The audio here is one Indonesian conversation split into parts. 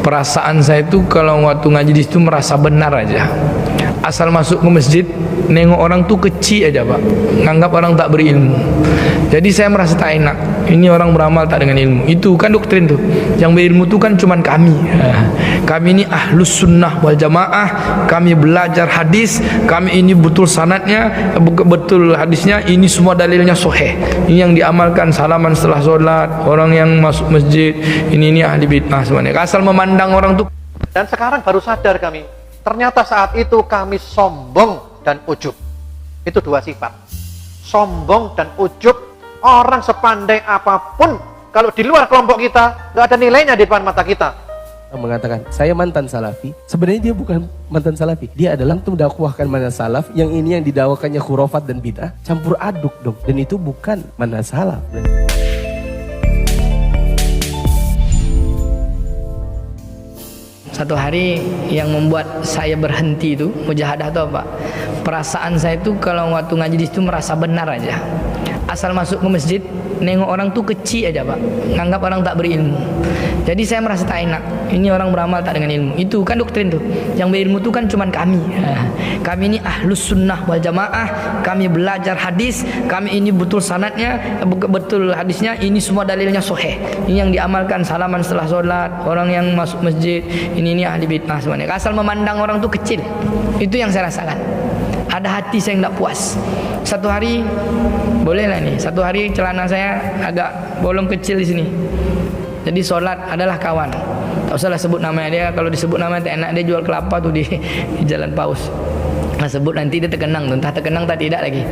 Perasaan saya itu kalau waktu ngaji di situ merasa benar aja. Asal masuk ke masjid, nengok orang tuh kecil aja pak, nganggap orang tak berilmu. Jadi saya merasa tak enak. Ini orang beramal tak dengan ilmu. Itu kan doktrin tuh. Yang berilmu tuh kan cuman kami. Kami ini ahlus sunnah wal jamaah. Kami belajar hadis. Kami ini betul sanadnya, betul hadisnya. Ini semua dalilnya sahih. Ini yang diamalkan, salaman setelah sholat, orang yang masuk masjid. Ini ahli bid'ah semuanya. Asal memandang orang tuh. Dan sekarang baru sadar kami, ternyata saat itu kami sombong dan ujub. Itu dua sifat. Sombong dan ujub. Orang sepandai apapun, kalau di luar kelompok kita, nggak ada nilainya di depan mata kita. Mengatakan, saya mantan salafi. Sebenarnya dia bukan mantan salafi. Dia adalah mendakwahkan manhaj salaf, yang ini yang didakwakannya khurafat dan bid'ah. Campur aduk dong. Dan itu bukan manhaj salaf. Satu hari yang membuat saya berhenti itu mujahadah itu apa? Perasaan saya itu kalau waktu ngaji di situ merasa benar aja. Asal masuk ke masjid, nengok orang tuh kecil aja pak, nganggap orang tak berilmu. Jadi saya merasa tak enak. Ini orang beramal tak dengan ilmu. Itu kan doktrin tuh. Yang berilmu tuh kan cuman kami. Kami ini ahlus sunnah wal jamaah. Kami belajar hadis. Kami ini betul sanadnya, betul hadisnya. Ini semua dalilnya sahih. Ini yang diamalkan, salaman setelah sholat, orang yang masuk masjid. Ini ahli bid'ah semuanya. Asal memandang orang tuh kecil. Itu yang saya rasakan. Ada hati saya yang tak puas. Satu hari, bolehlah nih. Satu hari celana saya agak bolong kecil di sini. Jadi sholat adalah kawan. Tak usahlah sebut namanya dia. Kalau disebut namanya tak enak, dia jual kelapa tuh di Jalan Paus. Nah, sebut nanti dia terkenang tuh. Entah terkenang tak tidak lagi.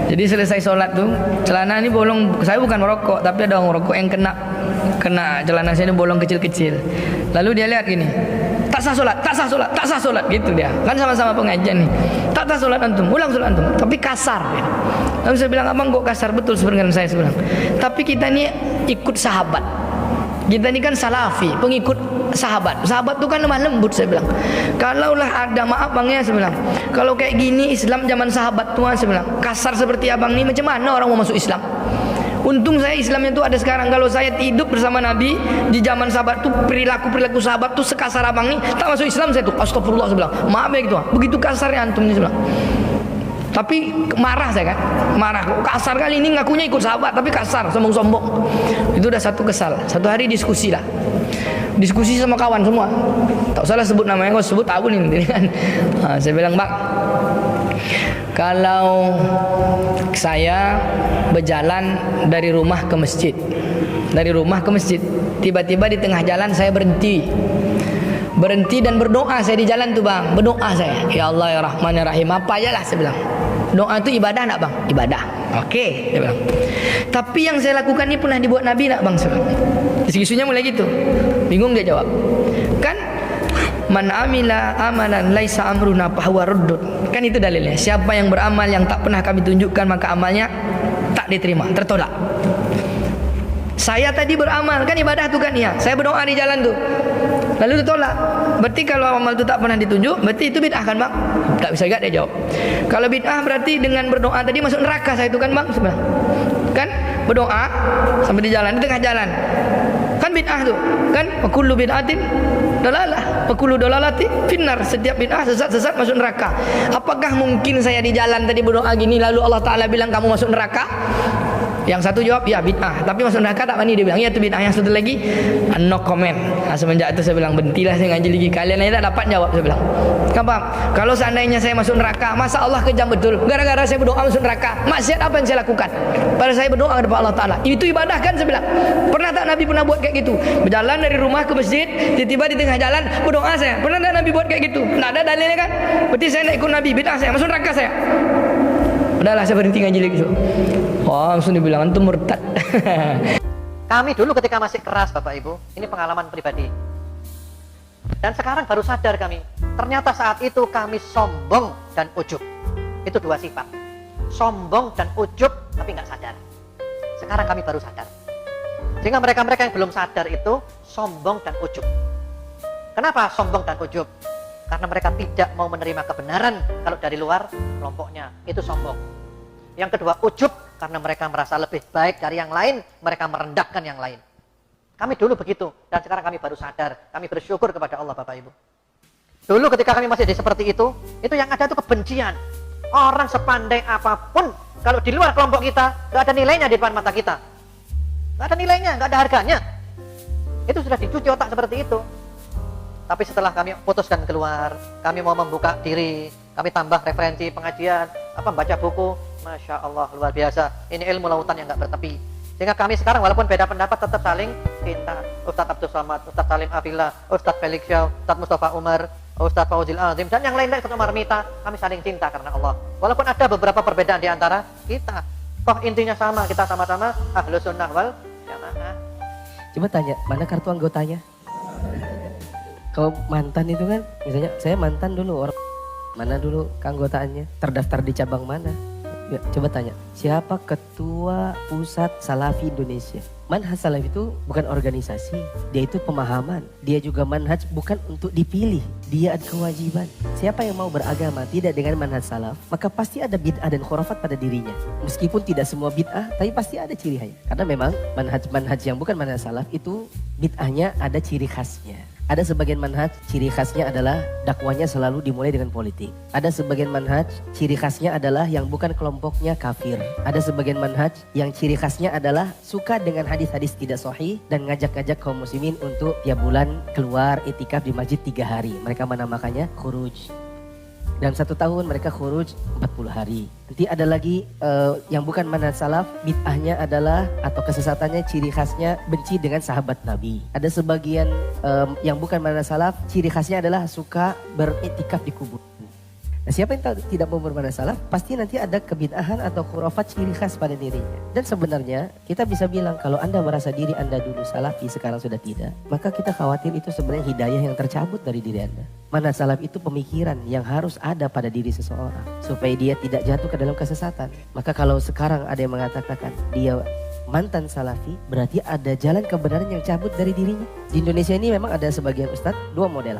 Jadi selesai sholat tuh, celana ini bolong. Saya bukan merokok, tapi ada orang merokok yang kena celana saya ini bolong kecil-kecil. Lalu dia lihat gini, tak sah sholat, tak sah sholat, tak sah sholat, gitu dia. Kan sama-sama pengajian nih. Tak sah sholat antum, ulang sholat antum. Tapi kasar. Ya. Lalu saya bilang, abang kok kasar? Betul sebenarnya saya bilang. Tapi kita ini ikut sahabat. Kita ini kan salafi, pengikut sahabat. Sahabat itu kan lemah lembut, saya bilang. Kalaulah ada, maaf bang ya, saya bilang, kalau kayak gini Islam zaman sahabat tua, saya bilang, kasar seperti abang ini, macam mana orang mau masuk Islam? Untung saya Islamnya itu ada sekarang. Kalau saya hidup bersama Nabi di zaman sahabat tuh, perilaku sahabat tuh sekasar abang ini, tak masuk Islam saya tuh. Astagfirullah, saya bilang. Maaf ya gitu. Begitu kasarnya antum ini, saya bilang. Tapi marah saya kan, marah. Kasar kali ini ngakunya ikut sahabat, tapi kasar, sombong-sombong. Itu udah satu kesal. Satu hari diskusi lah, diskusi sama kawan semua. Tak usahlah sebut namanya, kau sebut tahu nih kan. Nah, saya bilang, bang, kalau saya berjalan dari rumah ke masjid, tiba-tiba di tengah jalan saya berhenti dan berdoa saya di jalan tuh bang, berdoa saya, ya Allah ya Rahman ya Rahim, apa aja lah saya bilang. Doa itu ibadah nak bang? Ibadah. Oke, saya bilang. Tapi yang saya lakukan ini pernah dibuat Nabi nak bang? Saya bilang. Isu-isunya mulai gitu. Bingung dia jawab. Kan man amila amalan laisa amruna fahuwa raddun. Kan itu dalilnya. Siapa yang beramal yang tak pernah kami tunjukkan, maka amalnya tak diterima, tertolak. Saya tadi beramal, kan ibadah tuh kan ya. Saya berdoa di jalan tuh, lalu ditolak. Berarti kalau amal itu tak pernah ditunjuk, berarti itu bid'ah kan bang? Tak bisa gak dia jawab. Kalau bid'ah berarti dengan berdoa tadi masuk neraka saya itu kan bang? Sebenarnya kan berdoa sampai di jalan, di tengah jalan, kan bid'ah tuh kan? Wa kullu bid'atin dalalah, wa kullu dalalati finnar. Setiap bid'ah sesat masuk neraka. Apakah mungkin saya di jalan tadi berdoa gini lalu Allah Ta'ala bilang kamu masuk neraka? Yang satu jawab, ya bid'ah, tapi masuk neraka tak berani. Dia bilang, ya itu bid'ah. Yang satu lagi, no comment. Nah, semenjak itu saya bilang, berhentilah saya ngaji lagi. Kalian aja tak dapat jawab, saya bilang. Kenapa? Kalau seandainya saya masuk neraka, masa Allah kejam betul? Gara-gara saya berdoa masuk neraka, maksiat apa yang saya lakukan? Pada saya berdoa kepada Allah Ta'ala. Itu ibadah kan, saya bilang. Pernah tak Nabi pernah buat kayak gitu? Berjalan dari rumah ke masjid, tiba-tiba di tengah jalan, berdoa saya. Pernah tak Nabi buat kayak gitu? Tak ada dalilnya kan? Berarti saya nak ikut Nabi, bid'ah saya, masuk neraka saya. Udahlah, saya berhenti ngaji lagi. Wah, langsung dibilang antum murtad. Kami dulu ketika masih keras Bapak Ibu, ini pengalaman pribadi. Dan sekarang baru sadar kami, ternyata saat itu kami sombong dan ujub. Itu dua sifat. Sombong dan ujub, tapi nggak sadar. Sekarang kami baru sadar. Sehingga mereka-mereka yang belum sadar itu sombong dan ujub. Kenapa sombong dan ujub? Karena mereka tidak mau menerima kebenaran kalau dari luar kelompoknya. Itu sombong. Yang kedua ujub, karena mereka merasa lebih baik dari yang lain, mereka merendahkan yang lain. Kami dulu begitu, dan sekarang kami baru sadar. Kami bersyukur kepada Allah, Bapak Ibu. Dulu ketika kami masih seperti itu yang ada itu kebencian. Orang sepandai apapun, kalau di luar kelompok kita, nggak ada nilainya di depan mata kita. Nggak ada nilainya, nggak ada harganya. Itu sudah dicuci otak seperti itu. Tapi setelah kami putuskan keluar, kami mau membuka diri, kami tambah referensi pengajian, baca buku, Masya Allah, luar biasa. Ini ilmu lautan yang nggak bertepi. Sehingga kami sekarang walaupun beda pendapat tetap saling cinta. Ustadz Abdul Somad, Ustadz Salim Afillah, Ustadz Felix Shaw, Ustadz Mustafa Umar, Ustadz Fauzil Azim, dan yang lain-lain, Ustadz Umar Mita, kami saling cinta karena Allah. Walaupun ada beberapa perbedaan di antara kita, toh intinya sama, kita sama-sama Ahlus Sunnah wal Jamaah. Coba tanya, mana kartu anggotanya? Kalau mantan itu kan, misalnya saya mantan dulu, orang mana dulu keanggotaannya? Terdaftar di cabang mana? Ya, coba tanya, siapa ketua pusat Salafi Indonesia? Manhaj Salafi itu bukan organisasi, dia itu pemahaman. Dia juga manhaj bukan untuk dipilih, dia ada kewajiban. Siapa yang mau beragama tidak dengan manhaj salaf, maka pasti ada bid'ah dan khurafat pada dirinya. Meskipun tidak semua bid'ah, tapi pasti ada ciri khasnya. Karena memang manhaj yang bukan manhaj salaf itu bid'ahnya ada ciri khasnya. Ada sebagian manhaj ciri khasnya adalah dakwanya selalu dimulai dengan politik. Ada sebagian manhaj ciri khasnya adalah yang bukan kelompoknya kafir. Ada sebagian manhaj yang ciri khasnya adalah suka dengan hadis-hadis tidak sahih dan ngajak-ngajak kaum muslimin untuk tiap bulan keluar itikaf di masjid 3 hari. Mereka menamakannya khuruj. Dalam 1 tahun mereka khuruj 40 hari. Nanti ada lagi yang bukan manhaj salaf, bid'ahnya adalah atau kesesatannya ciri khasnya benci dengan sahabat Nabi. Ada sebagian yang bukan manhaj salaf, ciri khasnya adalah suka beriktikaf di kubur. Nah, siapa yang tidak mau bermanhaj salaf, pasti nanti ada kebid'ahan atau khurafat ciri khas pada dirinya. Dan sebenarnya kita bisa bilang kalau Anda merasa diri Anda dulu salafi, sekarang sudah tidak, maka kita khawatir itu sebenarnya hidayah yang tercabut dari diri Anda. Manhaj salaf itu pemikiran yang harus ada pada diri seseorang supaya dia tidak jatuh ke dalam kesesatan. Maka kalau sekarang ada yang mengatakan dia mantan salafi, berarti ada jalan kebenaran yang cabut dari dirinya. Di Indonesia ini memang ada sebagian ustadz 2 model.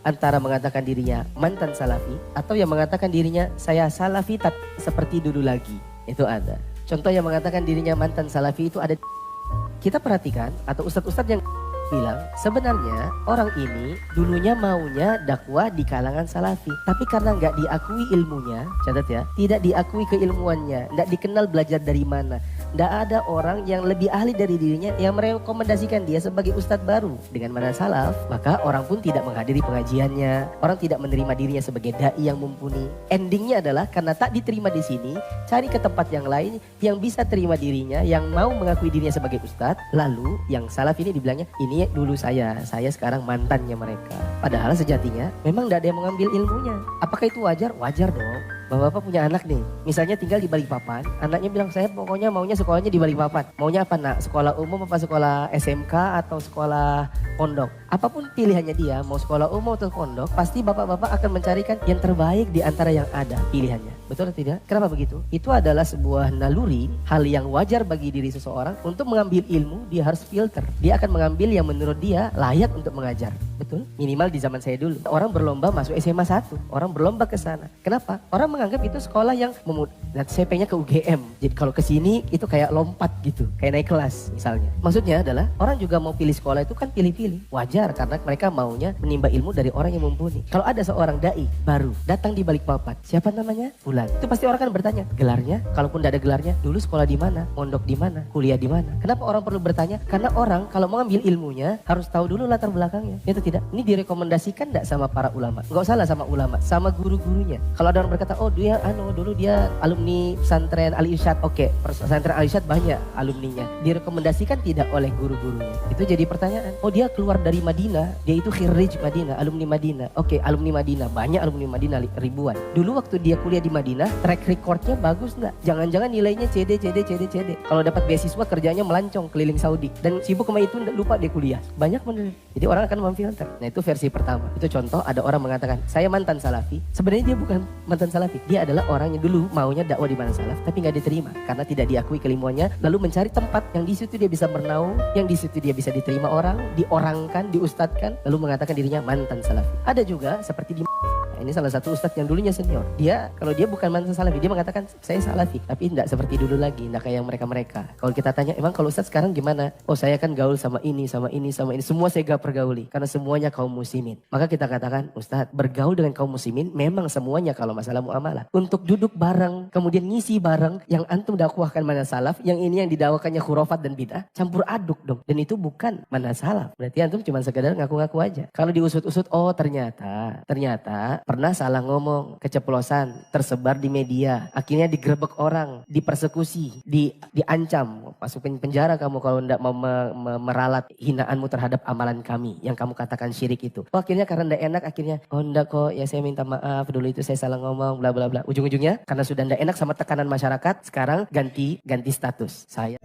Antara mengatakan dirinya mantan salafi atau yang mengatakan dirinya saya salafi tapi seperti dulu lagi. Itu ada. Contoh yang mengatakan dirinya mantan salafi itu ada. Kita perhatikan atau ustadz-ustadz yang bilang sebenarnya orang ini dulunya maunya dakwah di kalangan salafi, tapi karena nggak diakui ilmunya, catat ya, tidak diakui keilmuannya, nggak dikenal belajar dari mana, nggak ada orang yang lebih ahli dari dirinya yang merekomendasikan dia sebagai ustadz baru dengan manhaj salaf, maka orang pun tidak menghadiri pengajiannya, orang tidak menerima dirinya sebagai dai yang mumpuni. Endingnya adalah karena tak diterima di sini, cari ke tempat yang lain yang bisa terima dirinya, yang mau mengakui dirinya sebagai ustadz. Lalu yang salaf ini dibilangnya ini dulu saya sekarang mantannya mereka. Padahal sejatinya memang tidak ada yang mengambil ilmunya. Apakah itu wajar? Wajar dong. Bapak-bapak punya anak nih, misalnya tinggal di Balikpapan, anaknya bilang saya pokoknya maunya sekolahnya di Balikpapan. Maunya apa nak? Sekolah umum apa sekolah SMK atau sekolah pondok? Apapun pilihannya dia, mau sekolah umum atau pondok, pasti bapak-bapak akan mencarikan yang terbaik di antara yang ada pilihannya. Betul atau tidak? Kenapa begitu? Itu adalah sebuah naluri, hal yang wajar bagi diri seseorang. Untuk mengambil ilmu, dia harus filter. Dia akan mengambil yang menurut dia layak untuk mengajar. Betul? Minimal di zaman saya dulu. Orang berlomba masuk SMA 1. Orang berlomba ke sana. Kenapa? Orang menganggap itu sekolah yang dan saya pengennya ke UGM. Jadi kalau ke sini itu kayak lompat gitu, kayak naik kelas misalnya. Maksudnya adalah orang juga mau pilih sekolah itu kan pilih-pilih. Wajar karena mereka maunya menimba ilmu dari orang yang mumpuni. Kalau ada seorang dai baru datang di Balikpapan, siapa namanya? Fulan. Itu pasti orang akan bertanya, gelarnya? Kalaupun tidak ada gelarnya, dulu sekolah di mana? Mondok di mana? Kuliah di mana? Kenapa orang perlu bertanya? Karena orang kalau mau ngambil ilmunya harus tahu dulu latar belakangnya. Itu tidak. Ini direkomendasikan enggak sama para ulama? Enggak salah sama ulama, sama guru-gurunya. Kalau ada orang berkata, oh dia dulu dia alumni pesantren Al Irsyad. Oke, pesantren Al Irsyad banyak alumninya. Direkomendasikan tidak oleh guru-gurunya. Itu jadi pertanyaan. Oh dia keluar dari Madinah, dia itu khirij Madinah, alumni Madinah. Oke, alumni Madinah, banyak alumni Madinah ribuan. Dulu waktu dia kuliah di Madinah, track recordnya bagus enggak? Jangan-jangan nilainya CD. Kalau dapat beasiswa kerjanya melancong keliling Saudi dan sibuk sama itu lupa dia kuliah. Banyak bener. Jadi orang akan memfilter. Nah itu versi pertama. Itu contoh ada orang mengatakan saya mantan salafi. Sebenarnya dia bukan mantan salafi. Dia adalah orang yang dulu maunya dakwah di manhaj salaf tapi nggak diterima karena tidak diakui keilmuannya. Lalu mencari tempat yang di situ dia bisa bernaung, yang di situ dia bisa diterima orang, diorangkan, diustadkan, lalu mengatakan dirinya mantan salafi. Ada juga seperti di Ini salah satu ustadz yang dulunya senior. Dia kalau dia bukan mantan salafi, dia mengatakan saya salafi, tapi tidak seperti dulu lagi, tidak kayak mereka-mereka. Kalau kita tanya, emang kalau ustadz sekarang gimana? Oh, saya kan gaul sama ini, sama ini, sama ini. Semua saya gak pergauli karena semuanya kaum muslimin. Maka kita katakan, ustadz, bergaul dengan kaum muslimin memang semuanya kalau masalah muamalah. Untuk duduk bareng, kemudian ngisi bareng, yang antum dakwahkan mana salaf, yang ini yang didakwakannya khurafat dan bid'ah, campur aduk dong. Dan itu bukan mana salaf. Berarti antum cuma sekedar ngaku-ngaku aja. Kalau diusut-usut, oh ternyata pernah salah ngomong, keceplosan, tersebar di media, akhirnya digerebek orang, dipersekusi, diancam, masuk penjara kamu kalau tidak mau meralat hinaanmu terhadap amalan kami yang kamu katakan syirik itu. Oh, akhirnya karena tidak enak, akhirnya oh enggak kok, ya saya minta maaf dulu itu saya salah ngomong, bla bla bla. Ujung-ujungnya karena sudah tidak enak sama tekanan masyarakat, sekarang ganti status saya.